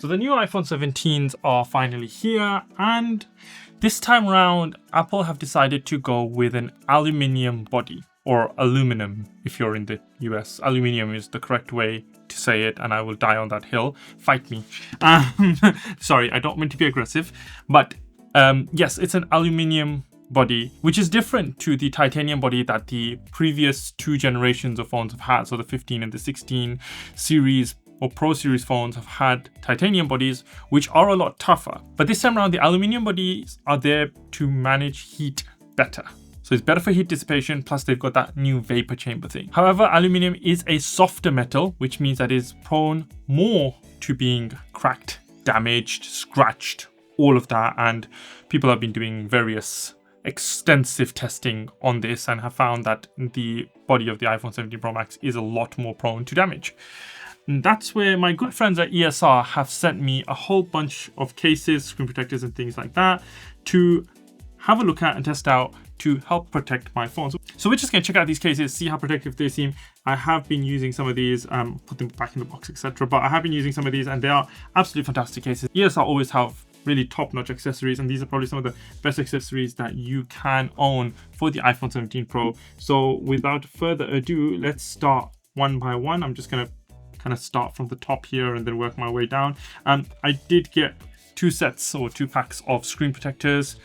So the new iPhone 17s are finally here, and this time around, Apple have decided to go with an aluminium body, or aluminum if you're in the US. Aluminium is the correct way to say it, and I will die on that hill. Fight me. Sorry, I don't mean to be aggressive, but yes, it's an aluminium body, which is different to the titanium body that the previous two generations of phones have had. So the 15 and the 16 series or Pro series phones have had titanium bodies, which are a lot tougher. But this time around, the aluminium bodies are there to manage heat better. So it's better for heat dissipation, plus they've got that new vapor chamber thing. However, aluminium is a softer metal, which means that it's prone more to being cracked, damaged, scratched, all of that. And people have been doing various extensive testing on this and have found that the body of the iPhone 17 Pro Max is a lot more prone to damage. And that's where my good friends at ESR have sent me a whole bunch of cases, screen protectors and things like that to have a look at and test out to help protect my phone. So we're just going to check out these cases, see how protective they seem. I have been using some of these, put them back in the box, etc. But I have been using some of these and they are absolutely fantastic cases. ESR always have really top-notch accessories, and these are probably some of the best accessories that you can own for the iPhone 17 Pro. So without further ado, let's start one by one. I'm just going to kind of start from the top here and then work my way down. I did get two sets or two packs of screen protectors.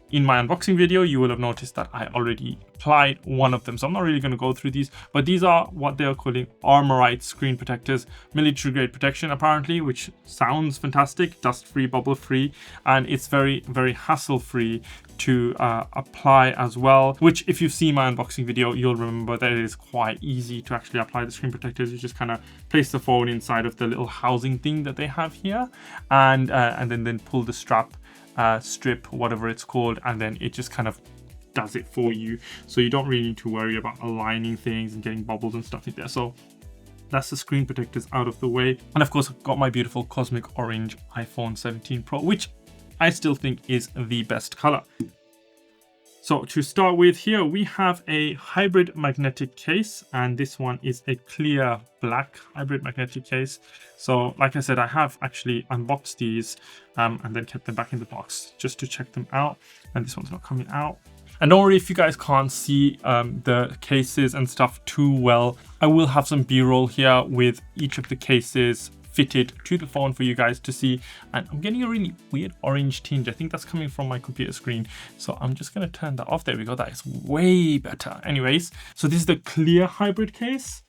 In my unboxing video, you will have noticed that I already applied one of them. So I'm not really going to go through these, but these are what they're calling Armorite screen protectors, military grade protection apparently, which sounds fantastic, dust-free, bubble-free, and it's very, very hassle-free to apply as well, which if you've seen my unboxing video, you'll remember that it is quite easy to actually apply the screen protectors. You just kind of place the phone inside of the little housing thing that they have here, and then pull the strap, strip, whatever it's called, and then it just kind of does it for you. So you don't really need to worry about aligning things and getting bubbles and stuff in there. So that's the screen protectors out of the way. And of course, I've got my beautiful cosmic orange iPhone 17 Pro, which I still think is the best color. So to start with, here we have a hybrid magnetic case, and this one is a clear black hybrid magnetic case. So like I said, I have actually unboxed these and then kept them back in the box just to check them out. And this one's not coming out. And don't worry if you guys can't see the cases and stuff too well. I will have some B-roll here with each of the cases fitted to the phone for you guys to see. And I'm getting a really weird orange tinge. I think that's coming from my computer screen. So I'm just going to turn that off. There we go. That is way better. Anyways, so this is the clear hybrid case,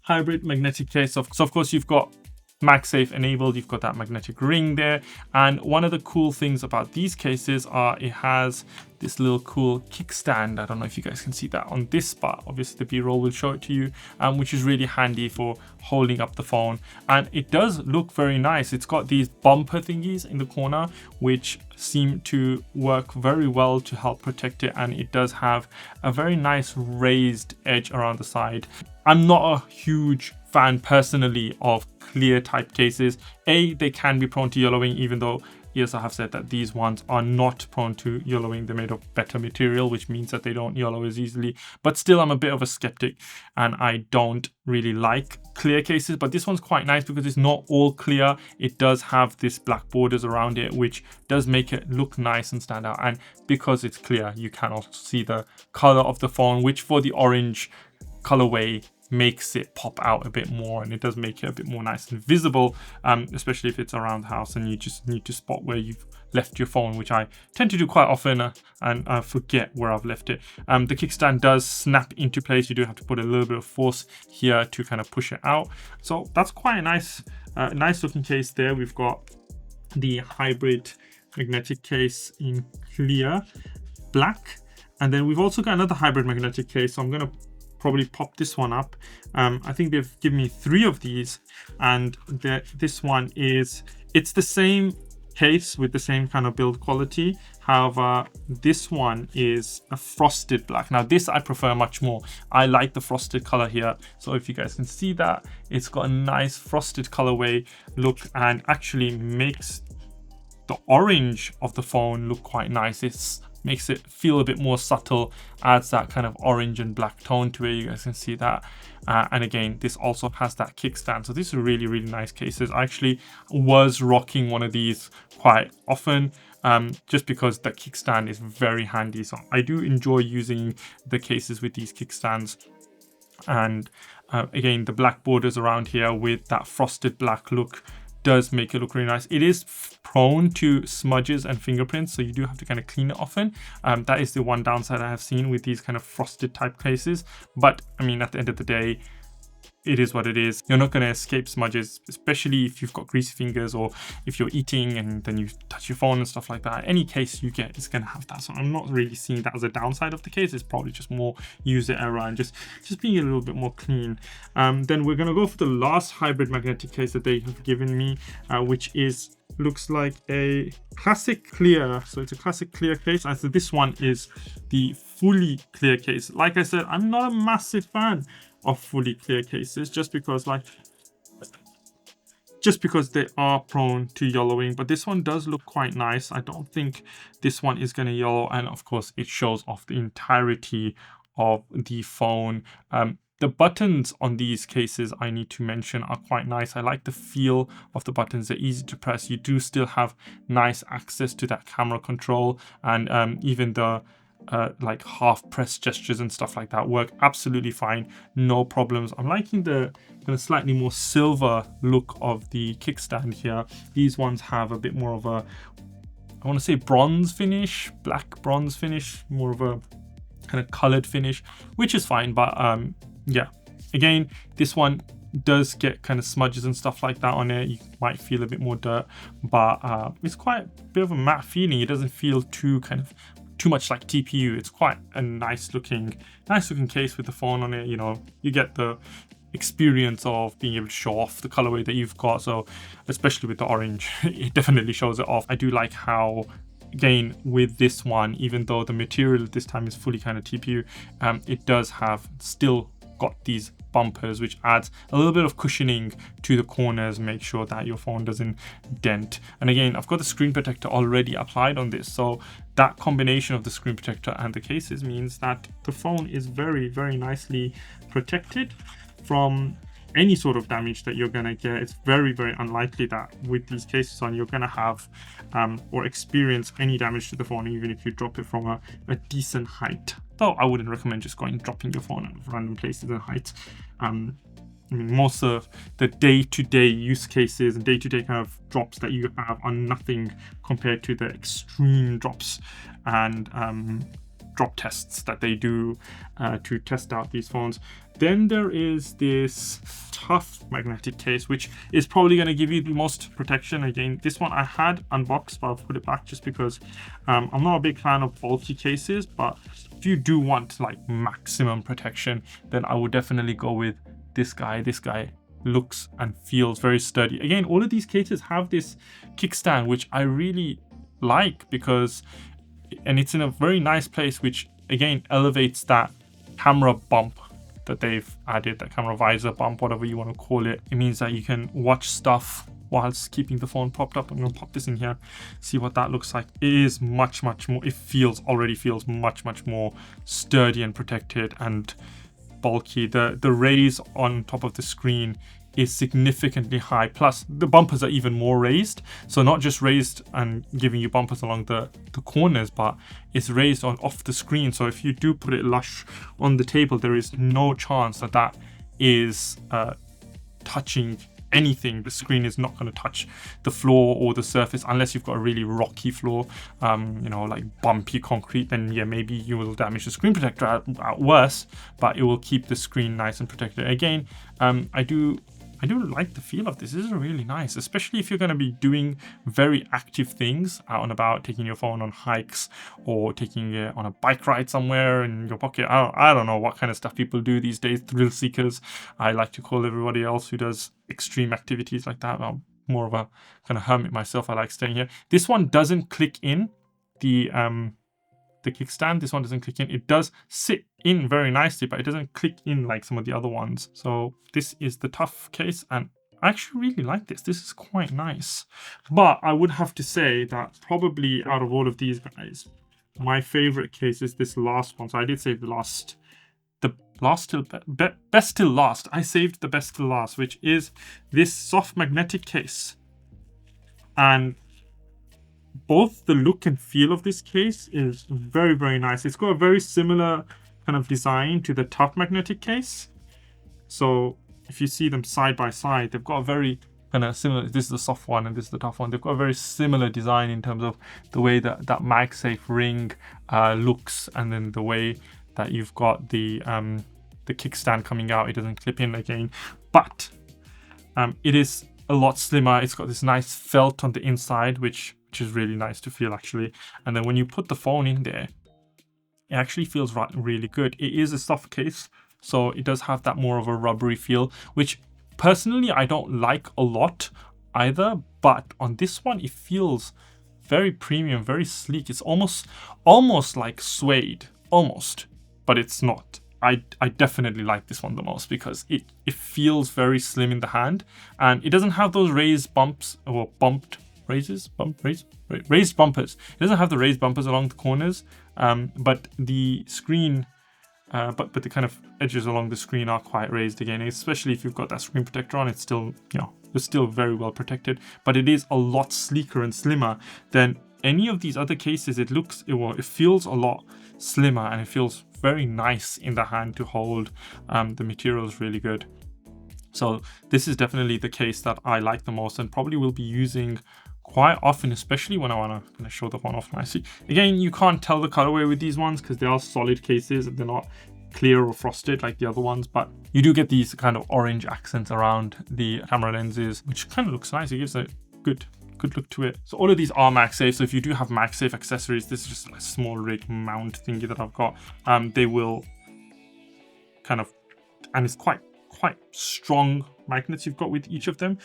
hybrid magnetic case. So of course you've got MagSafe enabled, you've got that magnetic ring there. And one of the cool things about these cases are it has this little cool kickstand. I don't know if you guys can see that on this part. Obviously the B-roll will show it to you, which is really handy for holding up the phone. And it does look very nice. It's got these bumper thingies in the corner, which seem to work very well to help protect it. And it does have a very nice raised edge around the side. I'm not a huge fan personally of clear type cases. They can be prone to yellowing, even though ESR have said that these ones are not prone to yellowing. They're made of better material, which means that they don't yellow as easily. But still, I'm a bit of a skeptic and I don't really like clear cases. But this one's quite nice because it's not all clear. It does have this black borders around it, which does make it look nice and stand out. And because it's clear, you can also see the color of the phone, which for the orange colorway makes it pop out a bit more, and it does make it a bit more nice and visible, especially if it's around the house and you just need to spot where you've left your phone, which I tend to do quite often and I forget where I've left it. The kickstand does snap into place. You do have to put a little bit of force here to kind of push it out. So that's quite a nice looking case there. We've got the hybrid magnetic case in clear black, and then we've also got another hybrid magnetic case. So I'm going to probably pop this one up. I think they've given me 3 of these, and this one it's the same case with the same kind of build quality. However, this one is a frosted black. Now this I prefer much more. I like the frosted color here. So if you guys can see that, it's got a nice frosted colorway look and actually makes the orange of the phone look quite nice. It's makes it feel a bit more subtle, adds that kind of orange and black tone to it. You guys can see that. And again, this also has that kickstand. So these are really, really nice cases. I actually was rocking one of these quite often, just because the kickstand is very handy. So I do enjoy using the cases with these kickstands. And again, the black borders around here with that frosted black look does make it look really nice. It is prone to smudges and fingerprints, so you do have to kind of clean it often. That is the one downside I have seen with these kind of frosted type cases. But I mean, at the end of the day, it is what it is. You're not going to escape smudges, especially if you've got greasy fingers or if you're eating and then you touch your phone and stuff like that. Any case you get is going to have that. So I'm not really seeing that as a downside of the case. It's probably just more user error and just being a little bit more clean. Then we're going to go for the last hybrid magnetic case that they have given me, which looks like a classic clear. So it's a classic clear case. And so this one is the fully clear case. Like I said, I'm not a massive fan of fully clear cases just because they are prone to yellowing, but this one does look quite nice. I don't think this one is going to yellow, and of course it shows off the entirety of the phone. The buttons on these cases, I need to mention, are quite nice. I like the feel of the buttons. They're easy to press. You do still have nice access to that camera control, and even the like half press gestures and stuff like that work absolutely fine, no problems. I'm liking the kind of slightly more silver look of the kickstand here. These ones have a bit more of a, I want to say bronze finish, black bronze finish, more of a kind of colored finish, which is fine. But yeah, again, this one does get kind of smudges and stuff like that on it. You might feel a bit more dirt, but it's quite a bit of a matte feeling. It doesn't feel too much like TPU. It's quite a nice looking case with the phone on it. You know, you get the experience of being able to show off the colorway that you've got. So especially with the orange, it definitely shows it off. I do like how, again, with this one, even though the material this time is fully kind of TPU, it does have still got these bumpers, which adds a little bit of cushioning to the corners, make sure that your phone doesn't dent. And again, I've got the screen protector already applied on this, so that combination of the screen protector and the cases means that the phone is very, very nicely protected from any sort of damage that you're gonna get. It's very, very unlikely that with these cases on, you're gonna have or experience any damage to the phone, even if you drop it from a decent height. Though I wouldn't recommend just dropping your phone at random places and heights. I mean, most of the day-to-day use cases and day-to-day kind of drops that you have are nothing compared to the extreme drops and drop tests that they do to test out these phones. Then there is this tough magnetic case, which is probably going to give you the most protection. Again, this one I had unboxed, but I'll put it back just because I'm not a big fan of bulky cases. But if you do want like maximum protection, then I would definitely go with this guy. This guy looks and feels very sturdy. Again, all of these cases have this kickstand, which I really like because, and it's in a very nice place, which again elevates that camera bump that they've added, that camera visor bump, whatever you want to call it. It means that you can watch stuff whilst keeping the phone propped up. I'm going to pop this in here, see what that looks like. It is much more, it already feels much more sturdy and protected and bulky. The raise on top of the screen is significantly high, plus the bumpers are even more raised. So not just raised and giving you bumpers along the corners, but it's raised off the screen. So if you do put it lush on the table, there is no chance that is touching anything. The screen is not going to touch the floor or the surface unless you've got a really rocky floor, you know, like bumpy concrete. Then yeah, maybe you will damage the screen protector at worst, but it will keep the screen nice and protected. Again, I do like the feel of this. This is really nice, especially if you're going to be doing very active things out and about, taking your phone on hikes or taking it on a bike ride somewhere in your pocket. I don't know what kind of stuff people do these days, thrill seekers. I like to call everybody else who does extreme activities like that. I'm more of a kind of hermit myself. I like staying here. This one doesn't click in the kickstand. This one doesn't click in. It does sit in very nicely, but it doesn't click in like some of the other ones. So this is the tough case, and I actually really like this. This is quite nice. But I would have to say that probably out of all of these guys, my favorite case is this last one. So I did save the best till last. I saved the best till last, which is this soft magnetic case. And both the look and feel of this case is very, very nice. It's got a very similar kind of design to the tough magnetic case. So if you see them side by side, they've got a very kind of similar. This is the soft one and this is the tough one. They've got a very similar design in terms of the way that MagSafe ring looks, and then the way that you've got the kickstand coming out. It doesn't clip in again, but it is a lot slimmer. It's got this nice felt on the inside, which is really nice to feel actually. And then when you put the phone in there, it actually feels really good. It is a soft case, so it does have that more of a rubbery feel, which personally I don't like a lot either. But on this one, it feels very premium, very sleek. It's almost like suede, almost, but it's not. I definitely like this one the most because it feels very slim in the hand, and it doesn't have those raised bumps or raised bumpers. It doesn't have the raised bumpers along the corners, but the screen, but the kind of edges along the screen are quite raised again. Especially if you've got that screen protector on, it's still, it's still very well protected. But it is a lot sleeker and slimmer than any of these other cases. It feels a lot slimmer, and it feels very nice in the hand to hold. The material is really good. So this is definitely the case that I like the most and probably will be using quite often, especially when I want to kind of show the phone off nicely. Again, you can't tell the colorway with these ones because they are solid cases and they're not clear or frosted like the other ones, but you do get these kind of orange accents around the camera lenses, which kind of looks nice. It gives a good look to it. So all of these are MagSafe. So if you do have MagSafe accessories, this is just a small rig mount thingy that I've got. They will kind of, and it's quite strong magnets you've got with each of them.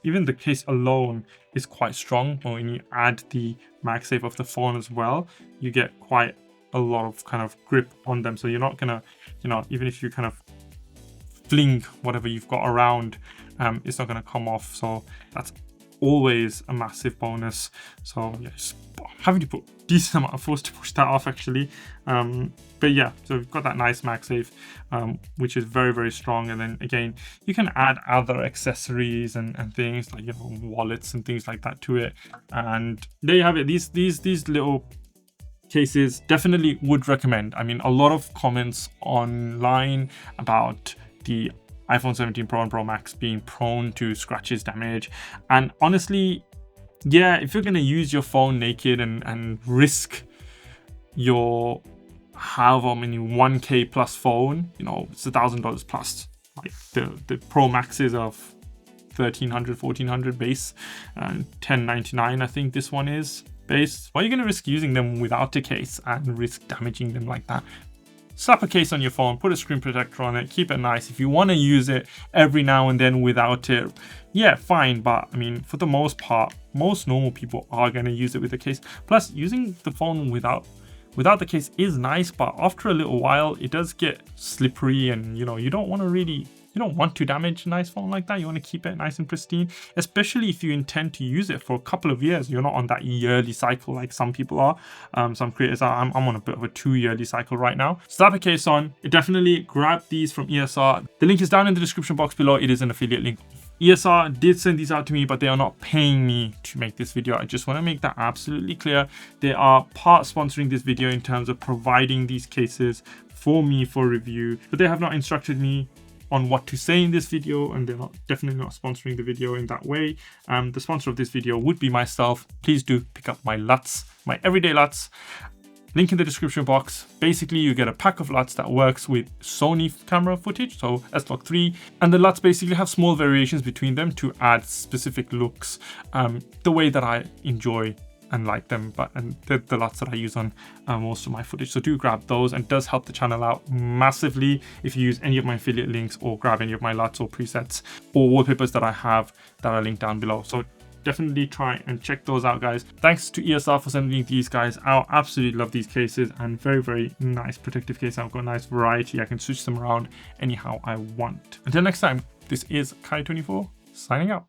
Even the case alone is quite strong, but when you add the MagSafe of the phone as well, you get quite a lot of kind of grip on them. So you're not gonna, even if you kind of fling whatever you've got around, it's not gonna come off. So that's always a massive bonus. So yeah, just having to put a decent amount of force to push that off actually. But yeah, so we've got that nice MagSafe, which is very, very strong. And then again, you can add other accessories and things like, wallets and things like that to it. And there you have it. These little cases definitely would recommend. I mean, a lot of comments online about the iPhone 17 Pro and Pro Max being prone to scratches, damage, and honestly, yeah, if you're going to use your phone naked and risk your however many 1K plus phone, it's $1,000 plus. Like the Pro Maxes of $1,300, $1,400 base, and $1,099 I think this one is base. Why are you going to risk using them without a case and risk damaging them like that? Slap a case on your phone, put a screen protector on it, keep it nice. If you want to use it every now and then without it, yeah, fine. But I mean, for the most part, most normal people are going to use it with a case. Plus, using the phone without the case is nice, but after a little while, it does get slippery, and you don't want to damage a nice phone like that. You want to keep it nice and pristine, especially if you intend to use it for a couple of years. You're not on that yearly cycle like some people are. Some creators are. I'm on a bit of a 2-yearly cycle right now. Slap a case on. Definitely grab these from ESR. The link is down in the description box below. It is an affiliate link. ESR did send these out to me, but they are not paying me to make this video. I just want to make that absolutely clear. They are part sponsoring this video in terms of providing these cases for me for review, but they have not instructed me on what to say in this video, and they're definitely not sponsoring the video in that way. The sponsor of this video would be myself. Please do pick up my LUTs, my everyday LUTs. Link in the description box. Basically, you get a pack of LUTs that works with Sony camera footage, so S-Log 3, and the LUTs basically have small variations between them to add specific looks, the way that I enjoy and like them, and the LUTs that I use on most of my footage. So do grab those, and it does help the channel out massively if you use any of my affiliate links or grab any of my LUTs or presets or wallpapers that I have that are linked down below. So definitely try and check those out, guys. Thanks to ESR for sending these guys out. Absolutely love these cases, and very, very nice protective case. I've got a nice variety. I can switch them around anyhow I want. Until next time, this is Kai24 signing out.